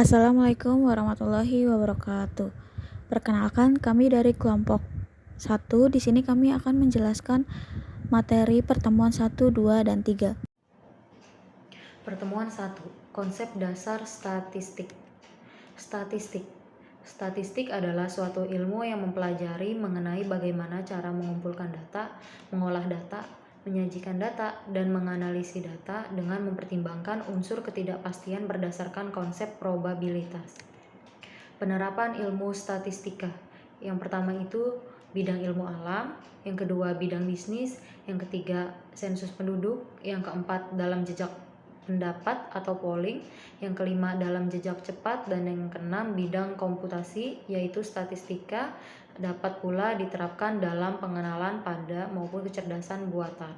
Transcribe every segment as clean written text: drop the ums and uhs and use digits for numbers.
Assalamualaikum warahmatullahi wabarakatuh. Perkenalkan, kami dari kelompok 1. Di sini kami akan menjelaskan materi pertemuan 1, 2, dan 3. Pertemuan 1. Konsep dasar statistik. Statistik adalah suatu ilmu yang mempelajari mengenai bagaimana cara mengumpulkan data, mengolah data, menyajikan data, dan menganalisis data dengan mempertimbangkan unsur ketidakpastian berdasarkan konsep probabilitas. Penerapan ilmu statistika. Yang pertama itu bidang ilmu alam, yang kedua bidang bisnis, yang ketiga sensus penduduk, yang keempat dalam jejak pendapat atau polling, yang kelima dalam jejak cepat, dan yang keenam bidang komputasi yaitu statistika dapat pula diterapkan dalam pengenalan pada maupun kecerdasan buatan.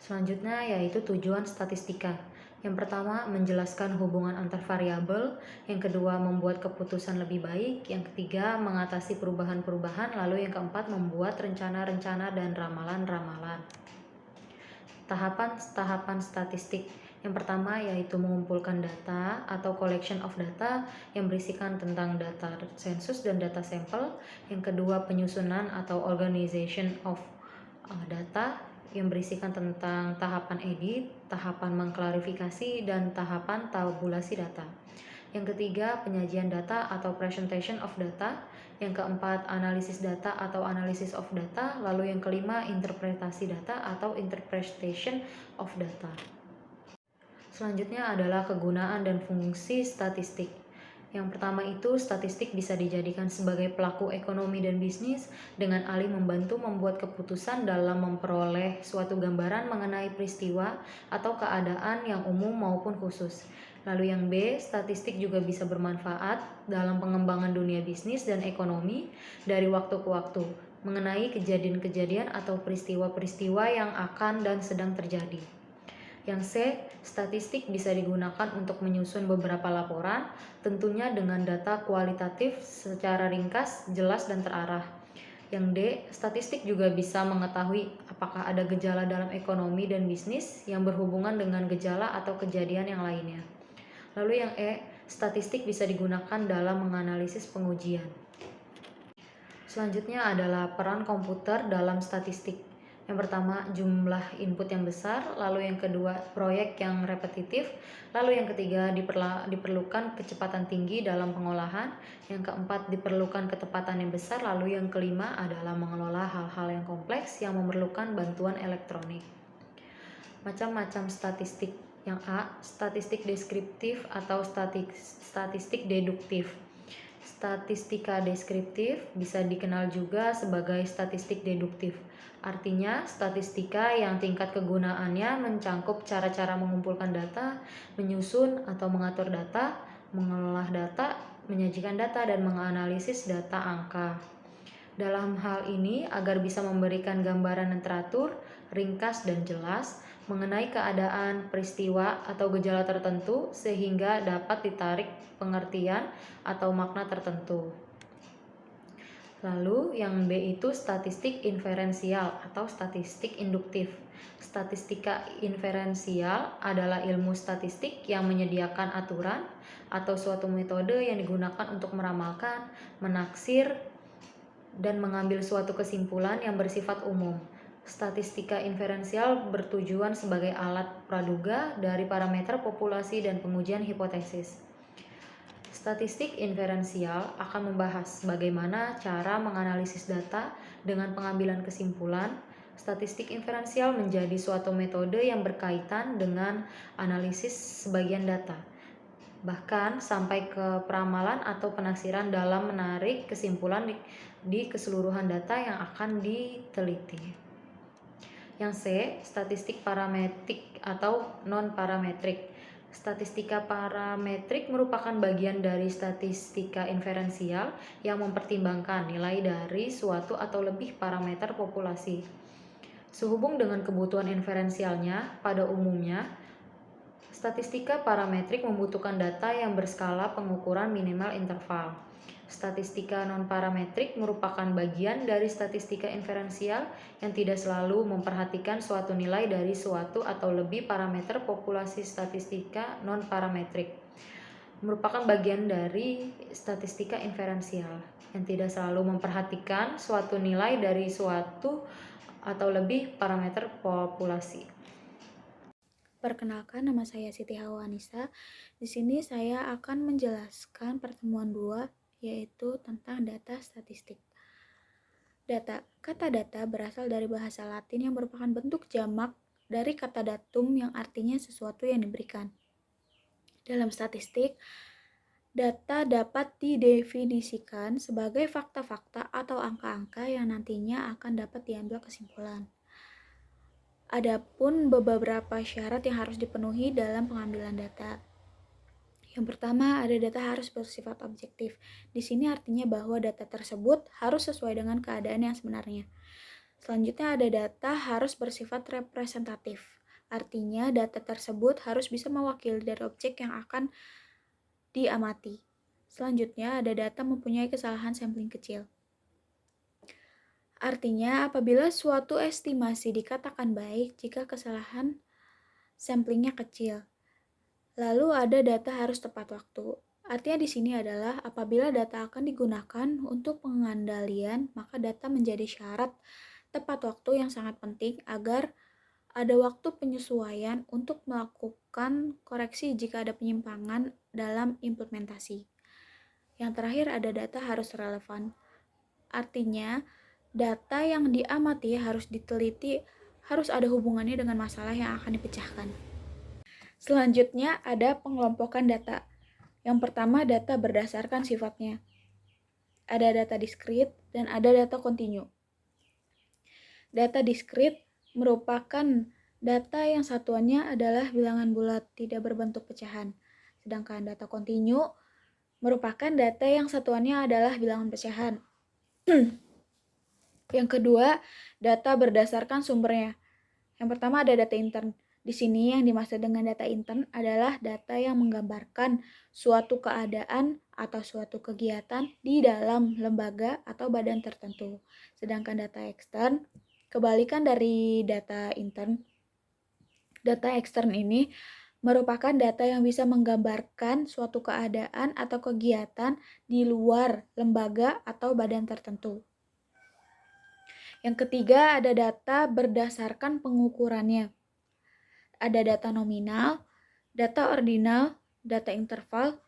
Selanjutnya yaitu tujuan statistika. Yang pertama, menjelaskan hubungan antar variabel. Yang kedua, membuat keputusan lebih baik. Yang ketiga, mengatasi perubahan-perubahan. Lalu yang keempat, membuat rencana-rencana dan ramalan-ramalan. Tahapan-tahapan statistik. Yang pertama yaitu mengumpulkan data atau collection of data yang berisikan tentang data sensus dan data sampel. Yang kedua, penyusunan atau organization of data yang berisikan tentang tahapan edit, tahapan mengklarifikasi, dan tahapan tabulasi data. Yang ketiga, penyajian data atau presentation of data. Yang keempat, analisis data atau analysis of data. Lalu yang kelima, interpretasi data atau interpretation of data. Selanjutnya adalah kegunaan dan fungsi statistik. Yang pertama itu, statistik bisa dijadikan sebagai pelaku ekonomi dan bisnis dengan alih membantu membuat keputusan dalam memperoleh suatu gambaran mengenai peristiwa atau keadaan yang umum maupun khusus. Lalu yang B, statistik juga bisa bermanfaat dalam pengembangan dunia bisnis dan ekonomi dari waktu ke waktu mengenai kejadian-kejadian atau peristiwa-peristiwa yang akan dan sedang terjadi. Yang C, statistik bisa digunakan untuk menyusun beberapa laporan, tentunya dengan data kualitatif secara ringkas, jelas, dan terarah. Yang D, statistik juga bisa mengetahui apakah ada gejala dalam ekonomi dan bisnis yang berhubungan dengan gejala atau kejadian yang lainnya. Lalu yang E, statistik bisa digunakan dalam menganalisis pengujian. Selanjutnya adalah peran komputer dalam statistik. Yang pertama, jumlah input yang besar, lalu yang kedua, proyek yang repetitif, lalu yang ketiga, diperlukan kecepatan tinggi dalam pengolahan, yang keempat, diperlukan ketepatan yang besar, lalu yang kelima adalah mengelola hal-hal yang kompleks yang memerlukan bantuan elektronik. Macam-macam statistik. Yang A, statistik deskriptif atau statistik deduktif. Statistika deskriptif bisa dikenal juga sebagai statistik deduktif. Artinya, statistika yang tingkat kegunaannya mencangkup cara-cara mengumpulkan data, menyusun atau mengatur data, mengolah data, menyajikan data, dan menganalisis data angka. Dalam hal ini, agar bisa memberikan gambaran yang teratur, ringkas, dan jelas mengenai keadaan, peristiwa, atau gejala tertentu sehingga dapat ditarik pengertian atau makna tertentu. Lalu yang B itu statistik inferensial atau statistik induktif. Statistika inferensial adalah ilmu statistik yang menyediakan aturan atau suatu metode yang digunakan untuk meramalkan, menaksir, dan mengambil suatu kesimpulan yang bersifat umum. Statistika inferensial bertujuan sebagai alat praduga dari parameter populasi dan pengujian hipotesis. Statistik inferensial akan membahas bagaimana cara menganalisis data dengan pengambilan kesimpulan. Statistik inferensial menjadi suatu metode yang berkaitan dengan analisis sebagian data, bahkan sampai ke peramalan atau penaksiran dalam menarik kesimpulan di keseluruhan data yang akan diteliti. Yang C, statistik parametrik atau non-parametrik. Statistika parametrik merupakan bagian dari statistika inferensial yang mempertimbangkan nilai dari suatu atau lebih parameter populasi. Sehubung dengan kebutuhan inferensialnya, pada umumnya, statistika parametrik membutuhkan data yang berskala pengukuran minimal interval. Statistika non-parametrik merupakan bagian dari statistika inferensial yang tidak selalu memperhatikan suatu nilai dari suatu atau lebih parameter populasi. Statistika non-parametrik merupakan bagian dari statistika inferensial yang tidak selalu memperhatikan suatu nilai dari suatu atau lebih parameter populasi. Perkenalkan, nama saya Siti Hawanisa. Di sini saya akan menjelaskan pertemuan 2, yaitu tentang data statistik. Kata data berasal dari bahasa Latin yang merupakan bentuk jamak dari kata datum yang artinya sesuatu yang diberikan. Dalam statistik, data dapat didefinisikan sebagai fakta-fakta atau angka-angka yang nantinya akan dapat diambil kesimpulan. Adapun beberapa syarat yang harus dipenuhi dalam pengambilan data. Yang pertama, ada data harus bersifat objektif. Di sini artinya bahwa data tersebut harus sesuai dengan keadaan yang sebenarnya. Selanjutnya, ada data harus bersifat representatif. Artinya, data tersebut harus bisa mewakili dari objek yang akan diamati. Selanjutnya, ada data mempunyai kesalahan sampling kecil. Artinya, apabila suatu estimasi dikatakan baik jika kesalahan samplingnya kecil. Lalu ada data harus tepat waktu. Artinya di sini adalah apabila data akan digunakan untuk pengendalian, maka data menjadi syarat tepat waktu yang sangat penting agar ada waktu penyesuaian untuk melakukan koreksi jika ada penyimpangan dalam implementasi. Yang terakhir ada data harus relevan. Artinya, data yang diamati harus diteliti, harus ada hubungannya dengan masalah yang akan dipecahkan. Selanjutnya ada pengelompokan data. Yang pertama, data berdasarkan sifatnya. Ada data diskrit dan ada data kontinu. Data diskrit merupakan data yang satuannya adalah bilangan bulat, tidak berbentuk pecahan. Sedangkan data kontinu merupakan data yang satuannya adalah bilangan pecahan. Yang kedua, data berdasarkan sumbernya. Yang pertama ada data intern. Di sini yang dimaksud dengan data intern adalah data yang menggambarkan suatu keadaan atau suatu kegiatan di dalam lembaga atau badan tertentu. Sedangkan data ekstern, kebalikan dari data intern, data ekstern ini merupakan data yang bisa menggambarkan suatu keadaan atau kegiatan di luar lembaga atau badan tertentu. Yang ketiga ada data berdasarkan pengukurannya. Ada data nominal, data ordinal, data interval,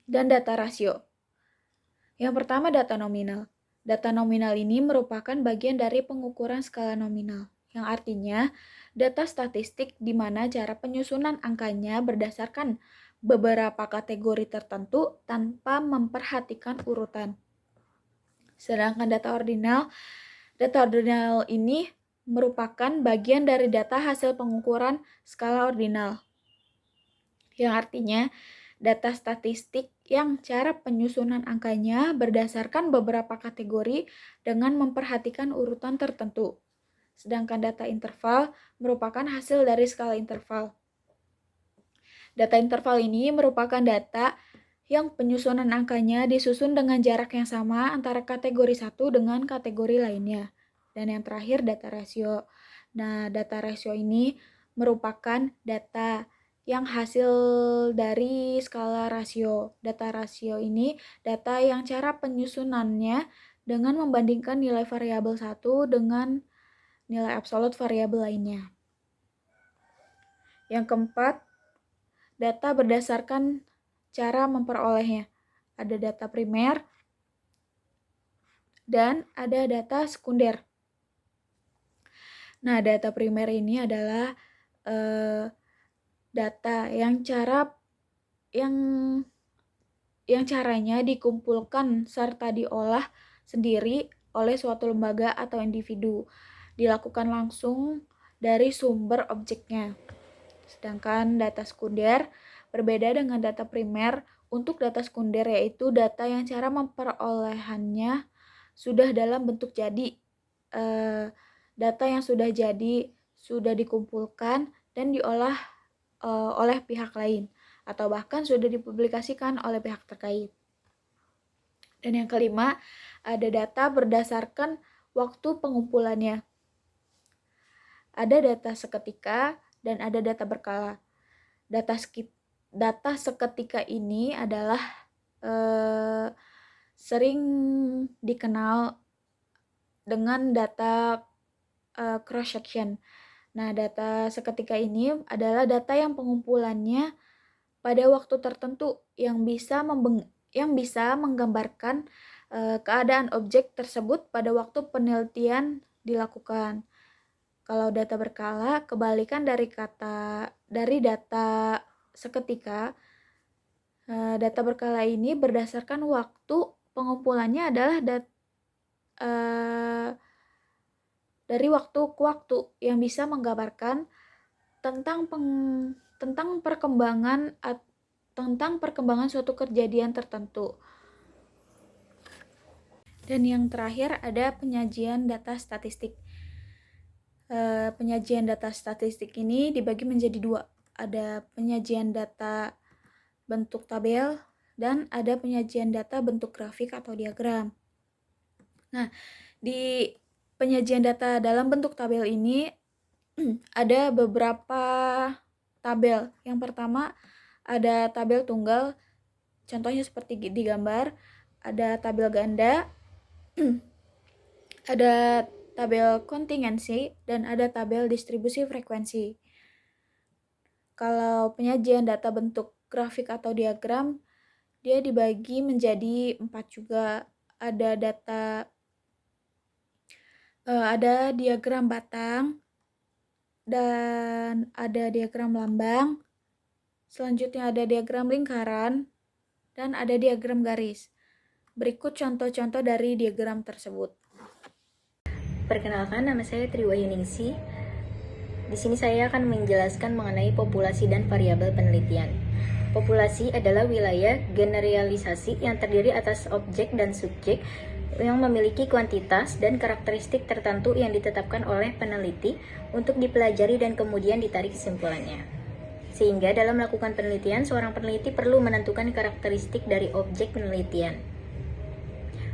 dan data rasio. Yang pertama data nominal. Data nominal ini merupakan bagian dari pengukuran skala nominal, yang artinya data statistik di mana cara penyusunan angkanya berdasarkan beberapa kategori tertentu tanpa memperhatikan urutan. Sedangkan data ordinal ini merupakan bagian dari data hasil pengukuran skala ordinal, yang artinya data statistik yang cara penyusunan angkanya berdasarkan beberapa kategori dengan memperhatikan urutan tertentu. Sedangkan data interval merupakan hasil dari skala interval. Data interval ini merupakan data yang penyusunan angkanya disusun dengan jarak yang sama antara kategori satu dengan kategori lainnya. Dan yang terakhir data rasio. Nah, data rasio ini merupakan data yang hasil dari skala rasio. Data rasio ini data yang cara penyusunannya dengan membandingkan nilai variabel satu dengan nilai absolut variabel lainnya. Yang keempat, data berdasarkan cara memperolehnya. Ada data primer dan ada data sekunder. Nah, data primer ini adalah data yang caranya dikumpulkan serta diolah sendiri oleh suatu lembaga atau individu, dilakukan langsung dari sumber objeknya. Sedangkan data sekunder berbeda dengan data primer. Untuk data sekunder yaitu data yang cara memperolehannya sudah dalam bentuk jadi. Data yang sudah jadi, sudah dikumpulkan dan diolah oleh pihak lain atau bahkan sudah dipublikasikan oleh pihak terkait. Dan yang kelima, ada data berdasarkan waktu pengumpulannya. Ada data seketika dan ada data berkala. data seketika ini adalah sering dikenal dengan data cross section. Nah, data seketika ini adalah data yang pengumpulannya pada waktu tertentu yang bisa menggambarkan keadaan objek tersebut pada waktu penelitian dilakukan. Kalau data berkala, kebalikan dari data seketika, data berkala ini berdasarkan waktu pengumpulannya adalah dari waktu ke waktu yang bisa menggambarkan tentang perkembangan suatu kejadian tertentu. Dan yang terakhir ada penyajian data statistik. Penyajian data statistik ini dibagi menjadi dua. Ada penyajian data bentuk tabel dan ada penyajian data bentuk grafik atau diagram. Nah, di penyajian data dalam bentuk tabel ini ada beberapa tabel. Yang pertama ada tabel tunggal, contohnya seperti di gambar, ada tabel ganda, ada tabel kontingensi, dan ada tabel distribusi frekuensi. Kalau penyajian data bentuk grafik atau diagram, dia dibagi menjadi 4 juga. Ada diagram batang, dan ada diagram lambang, selanjutnya ada diagram lingkaran, dan ada diagram garis. Berikut contoh-contoh dari diagram tersebut. Perkenalkan, nama saya Triwayuningsi. Di sini saya akan menjelaskan mengenai populasi dan variabel penelitian. Populasi adalah wilayah generalisasi yang terdiri atas objek dan subjek yang memiliki kuantitas dan karakteristik tertentu yang ditetapkan oleh peneliti untuk dipelajari dan kemudian ditarik kesimpulannya. Sehingga dalam melakukan penelitian, seorang peneliti perlu menentukan karakteristik dari objek penelitian.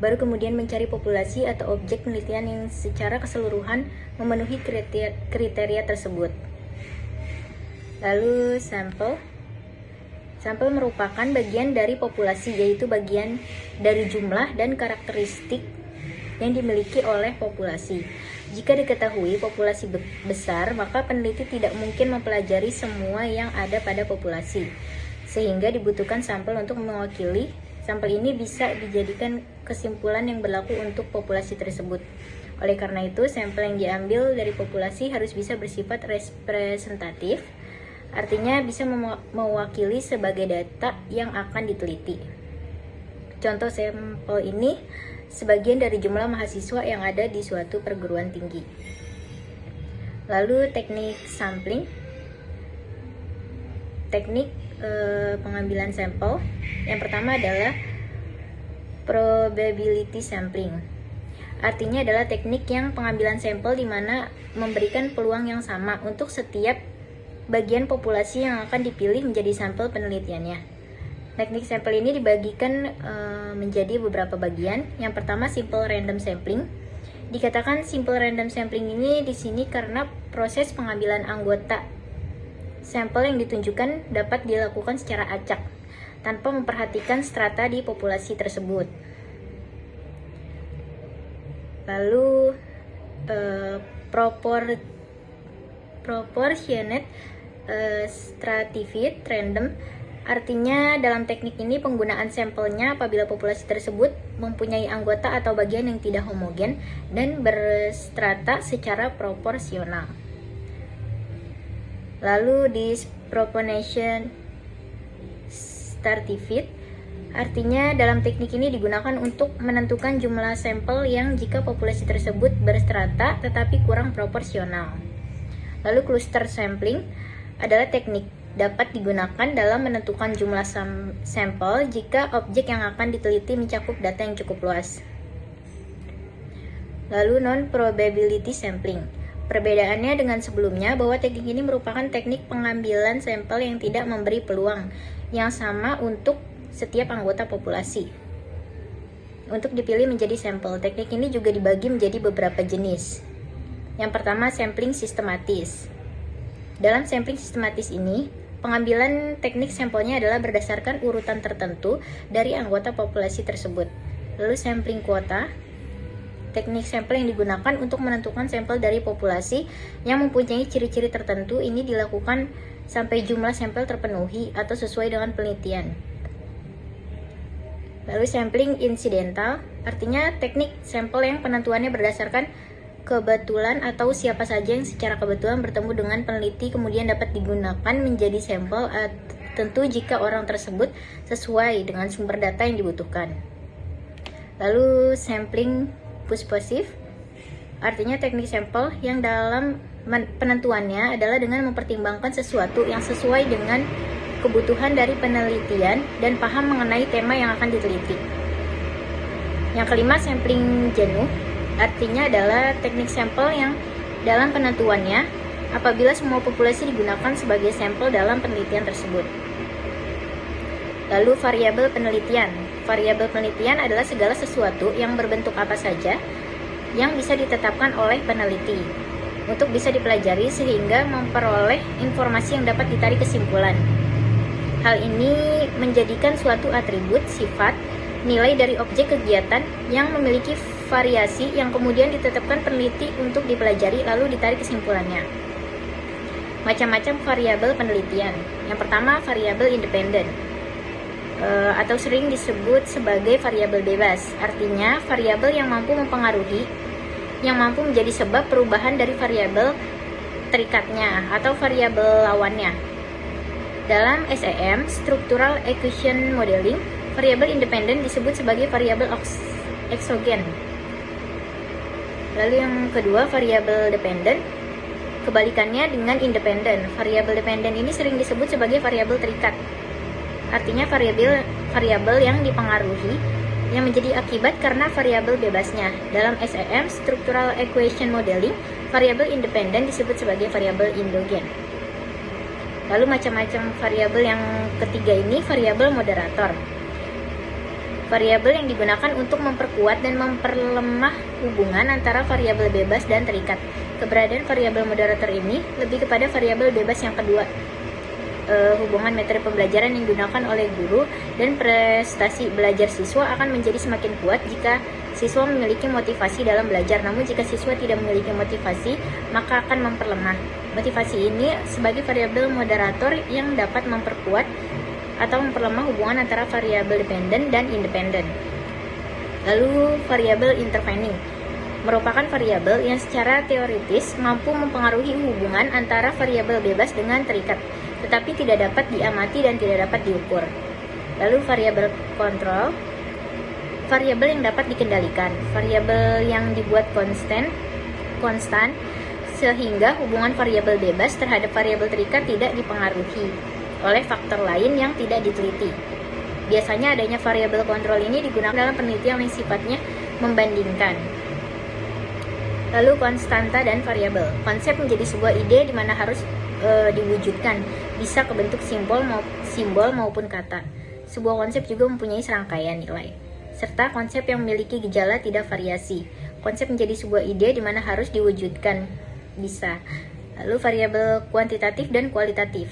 Baru kemudian mencari populasi atau objek penelitian yang secara keseluruhan memenuhi kriteria tersebut. Lalu sampel. Sampel merupakan bagian dari populasi, yaitu bagian dari jumlah dan karakteristik yang dimiliki oleh populasi. Jika diketahui populasi besar, maka peneliti tidak mungkin mempelajari semua yang ada pada populasi, sehingga dibutuhkan sampel untuk mewakili. Sampel ini bisa dijadikan kesimpulan yang berlaku untuk populasi tersebut. Oleh karena itu, sampel yang diambil dari populasi harus bisa bersifat representatif, artinya bisa mewakili sebagai data yang akan diteliti. Contoh sampel ini sebagian dari jumlah mahasiswa yang ada di suatu perguruan tinggi. Lalu teknik sampling. Teknik pengambilan sampel. Yang pertama adalah probability sampling. Artinya adalah teknik yang pengambilan sampel di mana memberikan peluang yang sama untuk setiap bagian populasi yang akan dipilih menjadi sampel penelitiannya. Teknik sampel ini dibagikan menjadi beberapa bagian. Yang pertama, simple random sampling. Dikatakan simple random sampling ini di sini karena proses pengambilan anggota sampel yang ditunjukkan dapat dilakukan secara acak tanpa memperhatikan strata di populasi tersebut. Lalu proportionate stratified random, artinya dalam teknik ini penggunaan sampelnya apabila populasi tersebut mempunyai anggota atau bagian yang tidak homogen dan berstrata secara proporsional. Lalu disproportionate stratified, artinya dalam teknik ini digunakan untuk menentukan jumlah sampel yang jika populasi tersebut berstrata tetapi kurang proporsional. Lalu cluster sampling adalah teknik dapat digunakan dalam menentukan jumlah sampel jika objek yang akan diteliti mencakup data yang cukup luas. Lalu non-probability sampling. Perbedaannya dengan sebelumnya bahwa teknik ini merupakan teknik pengambilan sampel yang tidak memberi peluang yang sama untuk setiap anggota populasi untuk dipilih menjadi sampel. Teknik ini juga dibagi menjadi beberapa jenis. Yang pertama, sampling sistematis. Dalam sampling sistematis ini, Pengambilan teknik sampelnya adalah berdasarkan urutan tertentu dari anggota populasi tersebut. Lalu sampling kuota, teknik sampel yang digunakan untuk menentukan sampel dari populasi yang mempunyai ciri-ciri tertentu. Ini dilakukan sampai jumlah sampel terpenuhi atau sesuai dengan penelitian. Lalu sampling insidental, artinya teknik sampel yang penentuannya berdasarkan kebetulan atau siapa saja yang secara kebetulan bertemu dengan peneliti kemudian dapat digunakan menjadi sampel, tentu jika orang tersebut sesuai dengan sumber data yang dibutuhkan. Lalu sampling puspasif, artinya teknik sampel yang dalam penentuannya adalah dengan mempertimbangkan sesuatu yang sesuai dengan kebutuhan dari penelitian dan paham mengenai tema yang akan diteliti. Yang kelima, sampling jenuh, artinya adalah teknik sampel yang dalam penentuannya apabila semua populasi digunakan sebagai sampel dalam penelitian tersebut. Lalu variabel penelitian. Variabel penelitian adalah segala sesuatu yang berbentuk apa saja yang bisa ditetapkan oleh peneliti untuk bisa dipelajari sehingga memperoleh informasi yang dapat ditarik kesimpulan. Hal ini menjadikan suatu atribut, sifat, nilai dari objek kegiatan yang memiliki variasi yang kemudian ditetapkan peneliti untuk dipelajari lalu ditarik kesimpulannya. Macam-macam variabel penelitian. Yang pertama, variabel independen atau sering disebut sebagai variabel bebas. Artinya, variabel yang mampu mempengaruhi, yang mampu menjadi sebab perubahan dari variabel terikatnya atau variabel lawannya. Dalam SEM, Structural Equation Modeling, variabel independen disebut sebagai variabel eksogen. Lalu yang kedua, variabel dependen. Kebalikannya dengan independen. Variabel dependen ini sering disebut sebagai variabel terikat. Artinya variabel yang dipengaruhi yang menjadi akibat karena variabel bebasnya. Dalam SEM, Structural Equation Modeling, variabel independen disebut sebagai variabel endogen. Lalu macam-macam variabel yang ketiga ini, variabel moderator. Variabel yang digunakan untuk memperkuat dan memperlemah hubungan antara variabel bebas dan terikat. Keberadaan variabel moderator ini lebih kepada variabel bebas yang kedua. Hubungan metode pembelajaran yang digunakan oleh guru dan prestasi belajar siswa akan menjadi semakin kuat jika siswa memiliki motivasi dalam belajar. Namun jika siswa tidak memiliki motivasi, maka akan memperlemah. Motivasi ini sebagai variabel moderator yang dapat memperkuat atau memperlemah hubungan antara variabel dependen dan independen. Lalu variabel intervening merupakan variabel yang secara teoritis mampu mempengaruhi hubungan antara variabel bebas dengan terikat, tetapi tidak dapat diamati dan tidak dapat diukur. Lalu variabel kontrol, variabel yang dapat dikendalikan, variabel yang dibuat konstan sehingga hubungan variabel bebas terhadap variabel terikat tidak dipengaruhi oleh faktor lain yang tidak diteliti. Biasanya adanya variabel kontrol ini digunakan dalam penelitian yang sifatnya membandingkan. Lalu konstanta dan variabel. Konsep menjadi sebuah ide di mana harus diwujudkan, bisa ke bentuk simbol maupun kata. Sebuah konsep juga mempunyai serangkaian nilai, serta konsep yang memiliki gejala tidak variasi. Konsep menjadi sebuah ide di mana harus diwujudkan, bisa. Lalu variabel kuantitatif dan kualitatif.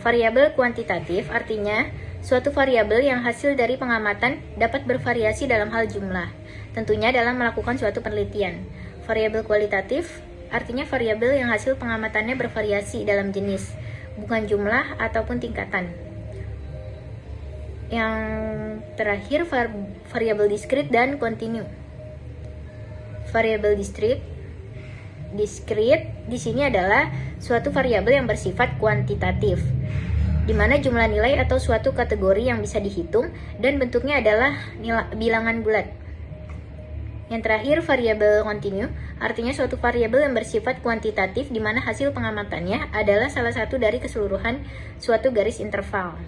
Variabel kuantitatif artinya suatu variabel yang hasil dari pengamatan dapat bervariasi dalam hal jumlah, tentunya dalam melakukan suatu penelitian. Variabel kualitatif artinya variabel yang hasil pengamatannya bervariasi dalam jenis, bukan jumlah ataupun tingkatan. Yang terakhir, variabel diskrit dan kontinu. Variabel diskrit di sini adalah suatu variabel yang bersifat kuantitatif, di mana jumlah nilai atau suatu kategori yang bisa dihitung dan bentuknya adalah bilangan bulat. Yang terakhir, variabel kontinu artinya suatu variabel yang bersifat kuantitatif di mana hasil pengamatannya adalah salah satu dari keseluruhan suatu garis interval.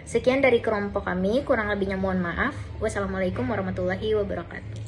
Sekian dari kelompok kami, kurang lebihnya mohon maaf. Wassalamualaikum warahmatullahi wabarakatuh.